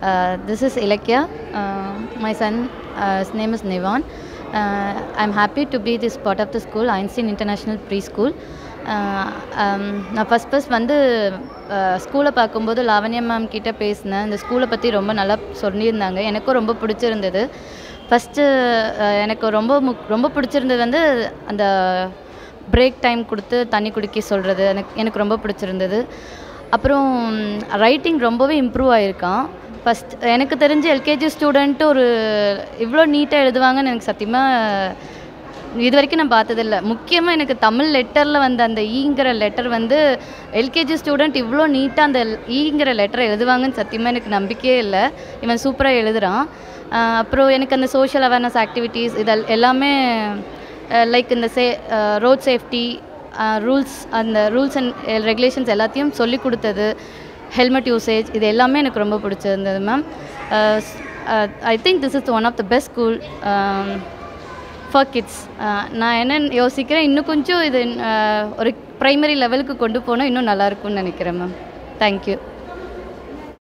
This is Ilakya. My son, his name is Nivan. I'm happy to be this part of the school, Einstein International Preschool. நான் first வந்து ஸ்கூலை பார்க்கும்போது Lavanya ma'am கிட்டே பேசினேன். இந்த ஸ்கூலை பற்றி ரொம்ப நல்லா சொல்லியிருந்தாங்க. எனக்கும் ரொம்ப பிடிச்சிருந்தது. ஃபஸ்ட்டு எனக்கு ரொம்ப பிடிச்சிருந்தது வந்து அந்த பிரேக் டைம் கொடுத்து தண்ணி குடிக்க சொல்கிறது எனக்கு ரொம்ப பிடிச்சிருந்தது. அப்புறம் ரைட்டிங் ரொம்பவே இம்ப்ரூவ் ஆகிருக்கான். ஃபஸ்ட் எனக்கு தெரிஞ்சு எல்கேஜி ஸ்டூடெண்ட்டு இவ்வளோ நீட்டாக எழுதுவாங்கன்னு எனக்கு சத்தியமாக இது வரைக்கும் நான் பார்த்ததில்ல. முக்கியமாக எனக்கு தமிழ் லெட்டரில் வந்த அந்த ஈங்கிற லெட்டர் வந்து எல்கேஜி ஸ்டூடெண்ட் இவ்வளோ நீட்டாக அந்த ஈங்கிற லெட்டரை எழுதுவாங்கன்னு சத்தியமாக எனக்கு நம்பிக்கையே இல்லை. இவன் சூப்பராக எழுதுகிறான். அப்புறம் எனக்கு அந்த சோஷியல் அவேர்னஸ் ஆக்டிவிட்டீஸ் எல்லாமே லைக் இந்த ரோட் சேஃப்டி அந்த ரூல்ஸ் அண்ட் ரெகுலேஷன்ஸ் எல்லாத்தையும் சொல்லி கொடுத்தது, ஹெல்மெட் யூசேஜ், இது எல்லாமே எனக்கு ரொம்ப பிடிச்சிருந்தது ma'am. I think this is one of the best school for kids. நான் என்ன யோசிக்கிறேன், இன்னும் கொஞ்சம் இது ஒரு ப்ரைமரி லெவலுக்கு கொண்டு போனால் இன்னும் நல்லாயிருக்கும்னு நினைக்கிறேன் மேம். தேங்க்யூ.